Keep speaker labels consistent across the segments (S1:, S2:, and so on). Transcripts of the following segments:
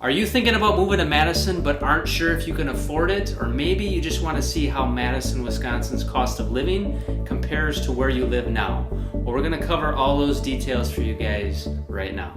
S1: Are you thinking about moving to Madison but aren't sure if you can afford it? Or maybe you just want to see how Madison, Wisconsin's cost of living compares to where you live now? Well, we're going to cover all those details for you guys right now.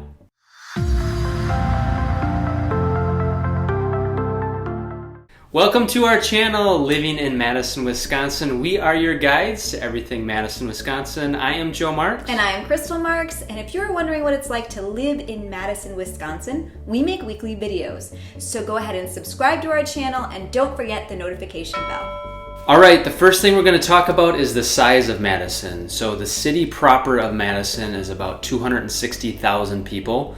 S1: Welcome to our channel, Living in Madison, Wisconsin. We are your guides to everything Madison, Wisconsin. I am Joe Marks.
S2: And I am Crystal Marks. And if you're wondering what it's like to live in Madison, Wisconsin, we make weekly videos. So go ahead and subscribe to our channel and don't forget the notification bell.
S1: All right, the first thing we're going to talk about is the size of Madison. So the city proper of Madison is about 260,000 people.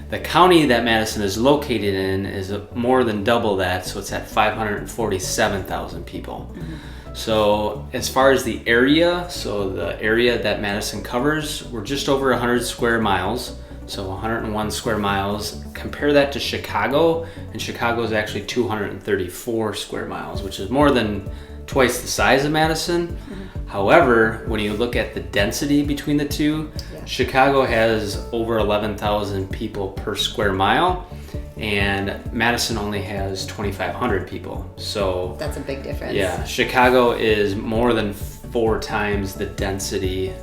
S1: The county that Madison is located in is more than double that, so it's at 547,000 people. So as far as the area, so the area that Madison covers, we're just over 100 square miles, so 101 square miles. Compare that to Chicago, and Chicago is actually 234 square miles, which is more than twice the size of Madison. However, when you look at the density between the two, Chicago has over 11,000 people per square mile, and Madison only has 2,500 people. So
S2: that's a big difference.
S1: Yeah, Chicago is more than 4 times the density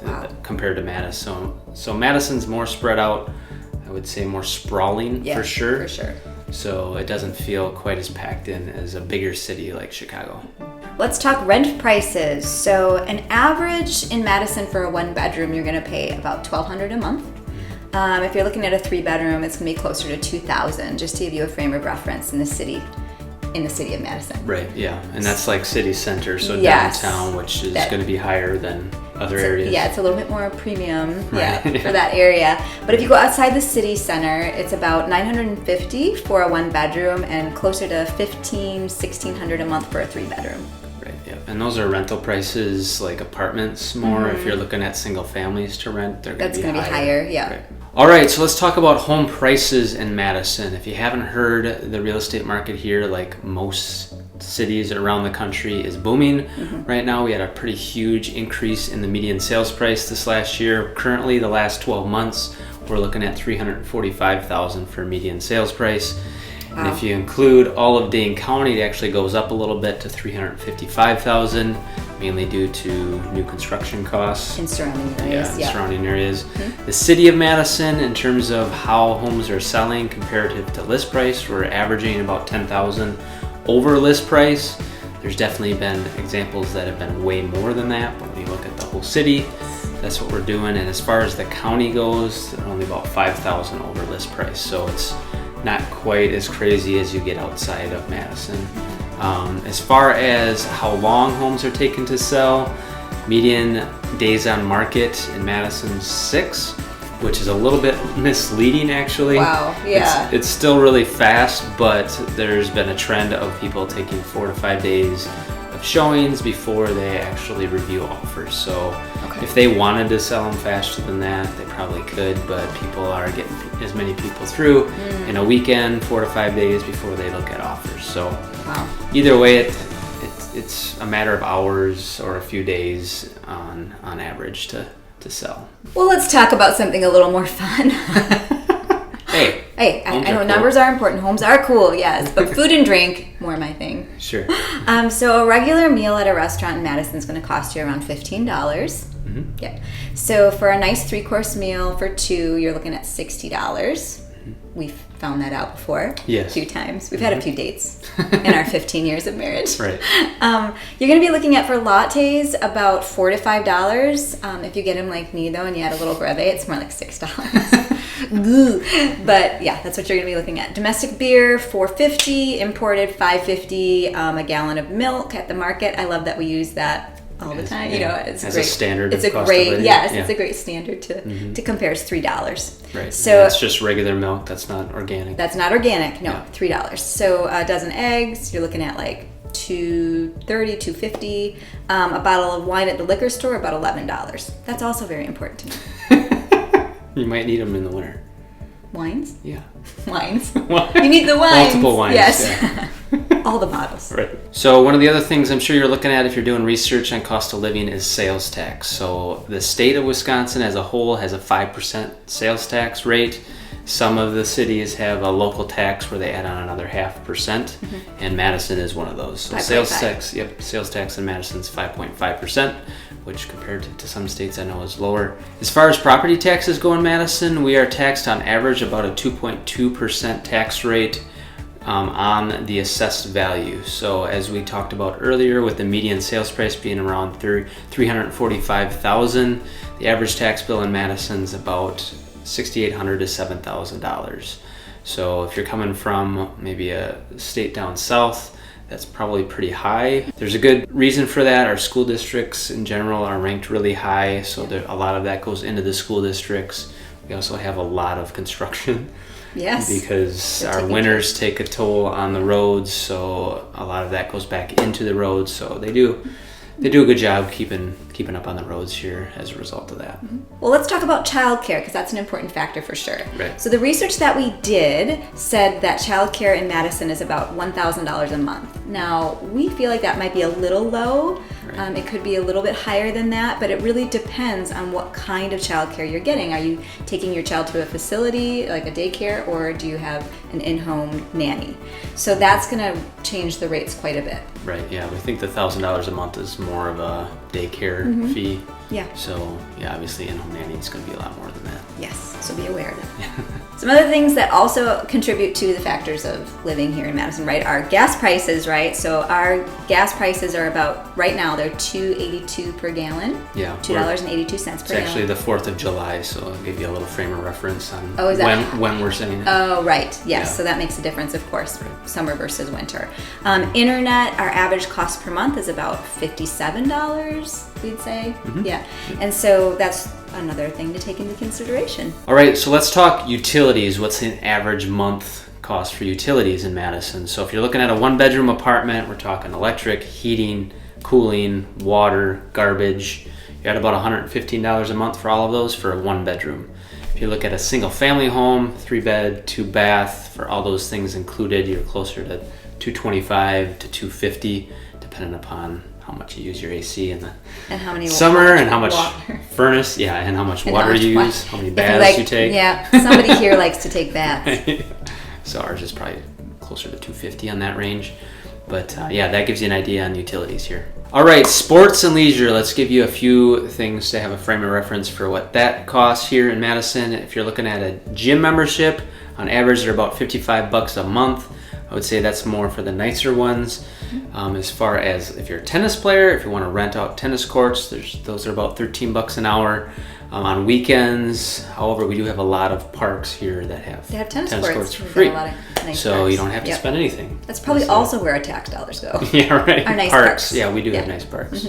S1: compared to Madison. So Madison's more spread out. I would say more sprawling for sure.
S2: For sure.
S1: So it doesn't feel quite as packed in as a bigger city like Chicago.
S2: Let's talk rent prices. So an average in Madison for a 1-bedroom, you're gonna pay about $1,200 a month. If you're looking at a 3-bedroom, it's gonna be closer to $2,000, just to give you a frame of reference in the city of Madison.
S1: Right, yeah, and that's like city center, so
S2: Yes.
S1: downtown, which is gonna be higher than other areas.
S2: Yeah, it's a little bit more premium for that area. But if you go outside the city center, it's about $950 for a 1-bedroom and closer to $1,500, $1,600 a month for a 3-bedroom.
S1: Right, yeah, and those are rental prices like apartments more. If you're looking at single families to rent,
S2: That's gonna be higher, yeah.
S1: Right. All right, so let's talk about home prices in Madison. If you haven't heard, the real estate market here, like most cities around the country, is booming. Right now we had a pretty huge increase in the median sales price this last year. Currently, the last 12 months, we're looking at $345,000 for median sales price. And if you include all of Dane County, it actually goes up a little bit to $355,000, mainly due to new construction costs.
S2: In surrounding areas,
S1: surrounding areas. The city of Madison, in terms of how homes are selling comparative to list price, we're averaging about $10,000 over list price. There's definitely been examples that have been way more than that, but when you look at the whole city, that's what we're doing. And as far as the county goes, they're only about $5,000 over list price. So it's not quite as crazy as you get outside of Madison. As far as how long homes are taken to sell, median days on market in Madison's 6, which is a little bit misleading actually.
S2: Wow, yeah.
S1: It's still really fast, but there's been a trend of people taking 4 to 5 days of showings before they actually review offers. So if they wanted to sell them faster than that, they probably could, but people are getting as many people through in a weekend, 4 to 5 days before they look at offers. So either way, it's a matter of hours or a few days on average to sell.
S2: Well, let's talk about something a little more fun. Hey, I know numbers are important. Homes are cool, yes, but food and drink, more my thing.
S1: Sure.
S2: So a regular meal at a restaurant in Madison is going to cost you around $15. Yeah. So for a nice 3-course meal for 2, you're looking at $60. We've found that out before.
S1: Yes.
S2: A few times. We've had a few dates in our 15 years of marriage.
S1: Right.
S2: You're going to be looking at, for lattes, about $4 to $5. If you get them like me, though, and you add a little breve, it's more like $6. But yeah, that's what you're going to be looking at. Domestic beer, $4.50. Imported, $5.50. A gallon of milk at the market. I love that we use that all the time. You know, it's
S1: as
S2: great.
S1: A standard.
S2: It's a
S1: cost
S2: great,
S1: of living.
S2: it's a great standard to compare. Is $3.
S1: Right.
S2: So
S1: that's just regular milk. That's not organic.
S2: That's not organic. No, $3. So a dozen eggs, you're looking at like $2.30, $2.50. A bottle of wine at the liquor store, about $11. That's also very important to me.
S1: You might need them in the winter.
S2: Wines?
S1: Yeah.
S2: Wines. You need the wines.
S1: Multiple wines.
S2: Yes.
S1: Yeah.
S2: All the bottles.
S1: Right. So one of the other things I'm sure you're looking at if you're doing research on cost of living is sales tax. So the state of Wisconsin as a whole has a 5% sales tax rate. Some of the cities have a local tax where they add on another 0.5%, and Madison is one of those. So
S2: 5.5.
S1: sales tax in Madison is 5.5%, which compared to some states I know is lower. As far as property taxes go in Madison, we are taxed on average about a 2.2% tax rate on the assessed value. So as we talked about earlier, with the median sales price being around $345,000, the average tax bill in Madison is about $6,800 to $7,000. So if you're coming from maybe a state down south, that's probably pretty high. There's a good reason for that. Our school districts in general are ranked really high, so a lot of that goes into the school districts. We also have a lot of construction.
S2: Yes.
S1: Because our winters take a toll on the roads, so a lot of that goes back into the roads. So they do a good job keeping up on the roads here as a result of that.
S2: Well, let's talk about childcare, because that's an important factor for sure.
S1: Right.
S2: So the research that we did said that childcare in Madison is about $1,000 a month. Now, we feel like that might be a little low.
S1: Right.
S2: It could be a little bit higher than that, but it really depends on what kind of childcare you're getting. Are you taking your child to a facility, like a daycare, or do you have an in-home nanny? So that's going to change the rates quite a bit.
S1: Right, yeah. We think the $1,000 a month is more of a daycare fee.
S2: Yeah.
S1: So, yeah, obviously in-home nanny is going to be a lot more than that.
S2: Yes, so be aware of that. Some other things that also contribute to the factors of living here in Madison, right, are gas prices, right? So our gas prices are about, right now, they're $2.82 per gallon.
S1: Yeah.
S2: $2.82 per
S1: It's
S2: gallon.
S1: actually the 4th of July, so I'll give you a little frame of reference on
S2: is that-
S1: when we're saying it.
S2: Oh, right. Yes.
S1: Yeah.
S2: So that makes a difference, of course, summer versus winter. Internet, our average cost per month is about $57, we'd say. Yeah. And so that's another thing to take into consideration.
S1: All right, so let's talk utilities. What's an average month cost for utilities in Madison? So if you're looking at a one-bedroom apartment, we're talking electric, heating, cooling, water, garbage. You're at about $115 a month for all of those for a one-bedroom. If you look at a single-family home, 3-bed, 2-bath, for all those things included, you're closer to $225 to $250, depending upon how much you use your AC in the
S2: how many
S1: summer and how much
S2: water.
S1: furnace, and how much
S2: And
S1: water
S2: how much
S1: you
S2: wa-
S1: use, how many
S2: If
S1: baths you take.
S2: Yeah, somebody here likes to take baths.
S1: So ours is probably closer to $250 on that range. But that gives you an idea on utilities here. All right, sports and leisure. Let's give you a few things to have a frame of reference for what that costs here in Madison. If you're looking at a gym membership, on average they're about $55 a month. I would say that's more for the nicer ones. As far as if you're a tennis player, if you want to rent out tennis courts, those are about $13 an hour. On weekends, however, we do have a lot of parks here that have
S2: tennis courts
S1: for
S2: We've
S1: free.
S2: got a lot of nice
S1: So
S2: parks.
S1: you don't have to spend anything.
S2: That's probably also where our tax dollars go.
S1: Yeah, right.
S2: Our nice parks.
S1: Yeah, we do have nice parks.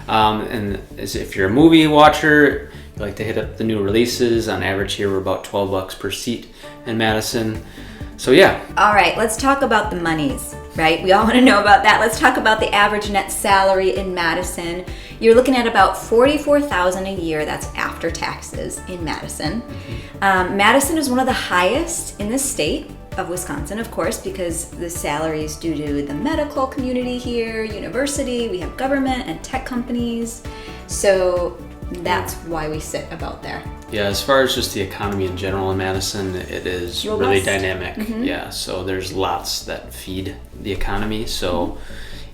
S1: And if you're a movie watcher, you like to hit up the new releases. On average here, we're about $12 per seat in Madison. So yeah.
S2: All right, let's talk about the monies, right? We all want to know about that. Let's talk about the average net salary in Madison. You're looking at about $44,000 a year. That's after taxes in Madison. Madison is one of the highest in the state of Wisconsin, of course, because the salaries due to the medical community here, university, we have government and tech companies. So that's why we sit about there.
S1: Yeah, as far as just the economy in general in Madison, it is
S2: Robust.
S1: really dynamic. Yeah, so there's lots that feed the economy. So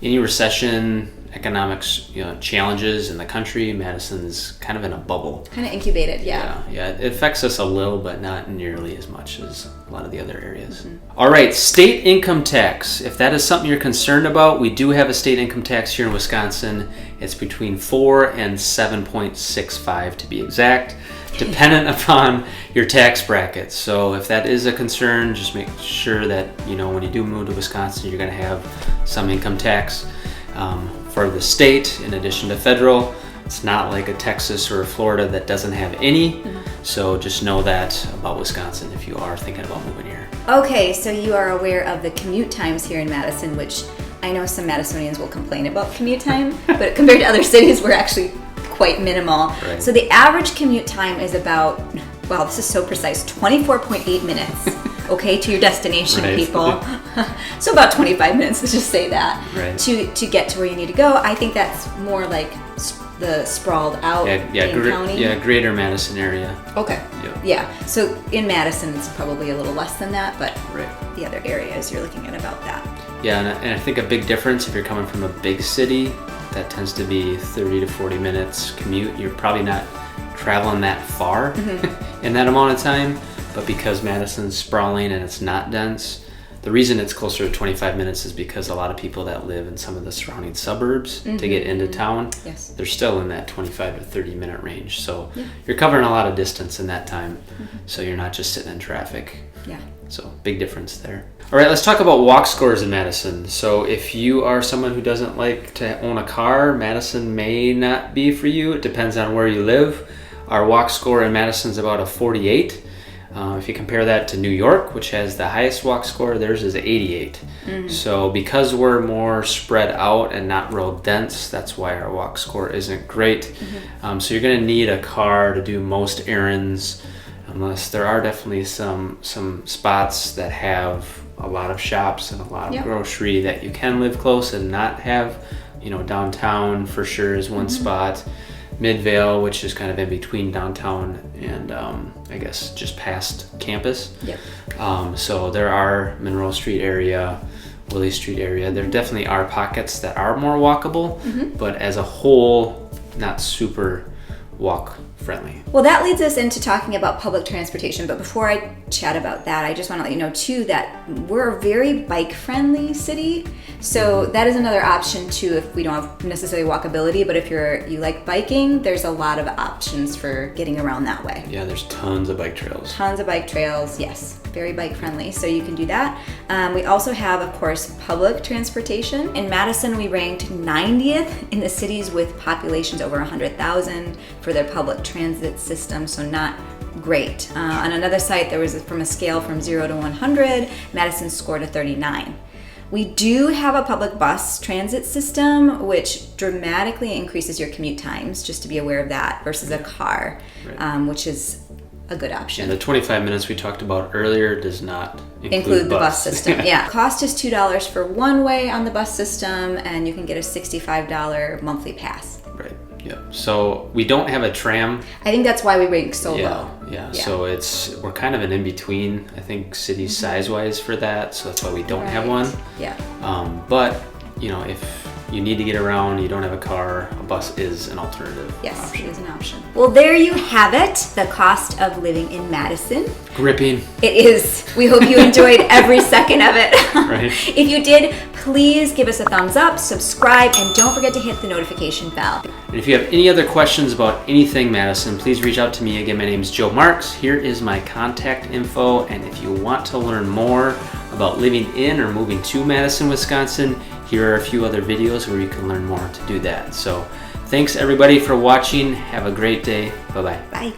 S1: any recession, economics, challenges in the country, Madison's kind of in a bubble.
S2: Kind of incubated, yeah.
S1: Yeah, it affects us a little, but not nearly as much as a lot of the other areas. All right, state income tax. If that is something you're concerned about, we do have a state income tax here in Wisconsin. It's between 4 and 7.65 to be exact, dependent upon your tax bracket. So if that is a concern, just make sure that when you do move to Wisconsin, you're going to have some income tax for the state in addition to federal. It's not like a Texas or a Florida that doesn't have any. So just know that about Wisconsin if you are thinking about moving here.
S2: Okay, so you are aware of the commute times here in Madison, which I know some Madisonians will complain about commute time, but compared to other cities, we're actually quite minimal.
S1: Right.
S2: So the average commute time is about, wow, this is so precise, 24.8 minutes. Okay, to your destination,
S1: Right.
S2: people. So about 25 minutes, let's just say that,
S1: Right.
S2: to get to where you need to go. I think that's more like the sprawled out county?
S1: Yeah, greater Madison area.
S2: Okay.
S1: Yep.
S2: Yeah. So in Madison, it's probably a little less than that, but
S1: right.
S2: The other areas you're looking at about that.
S1: Yeah, and I think a big difference if you're coming from a big city, that tends to be 30 to 40 minutes commute. You're probably not traveling that far in that amount of time, but because Madison's sprawling and it's not dense, the reason it's closer to 25 minutes is because a lot of people that live in some of the surrounding suburbs to get into town, they're still in that 25 to 30 minute range. So you're covering a lot of distance in that time. So you're not just sitting in traffic.
S2: Yeah.
S1: So big difference there. All right, let's talk about walk scores in Madison. So if you are someone who doesn't like to own a car, Madison may not be for you. It depends on where you live. Our walk score in Madison is about a 48. If you compare that to New York, which has the highest walk score, theirs is 88. So because we're more spread out and not real dense, that's why our walk score isn't great. So you're going to need a car to do most errands, unless there are definitely some spots that have a lot of shops and a lot of grocery that you can live close and not have. You know, downtown for sure is one spot. Midvale, which is kind of in between downtown and I guess just past campus. So there are Monroe Street area, Willie Street area. There definitely are pockets that are more walkable, but as a whole, not super walk friendly.
S2: Well, that leads us into talking about public transportation. But before I chat about that, I just want to let you know too that we're a very bike friendly city. So that is another option too if we don't have necessarily walkability, but if you like biking, there's a lot of options for getting around that way.
S1: Yeah, there's tons of bike trails.
S2: Tons of bike trails, yes. Very bike friendly, so you can do that. We also have, of course, public transportation. In Madison, we ranked 90th in the cities with populations over 100,000 for their public transit system, so not great. On another site, there was from a scale from 0 to 100, Madison scored a 39. We do have a public bus transit system, which dramatically increases your commute times, just to be aware of that, versus a car, which is a good option.
S1: And the 25 minutes we talked about earlier does not
S2: include the bus system. Cost is $2 for one way on the bus system, and you can get a $65 monthly pass.
S1: Right. Yeah. So we don't have a tram.
S2: I think that's why we rank so low.
S1: Yeah. So we're kind of an in between, I think, city size wise for that. So that's why we don't have one.
S2: Yeah.
S1: But you know, if you need to get around, you don't have a car, a bus is an alternative option.
S2: It is an option. Well, there you have it, the cost of living in Madison.
S1: Gripping.
S2: It is. We hope you enjoyed every second of it.
S1: Right.
S2: If you did, please give us a thumbs up, subscribe, and don't forget to hit the notification bell.
S1: And if you have any other questions about anything Madison, please reach out to me. Again, my name is Joe Marks. Here is my contact info, and if you want to learn more about living in or moving to Madison, Wisconsin, here are a few other videos where you can learn more to do that. So thanks everybody for watching. Have a great day. Bye-bye.
S2: Bye.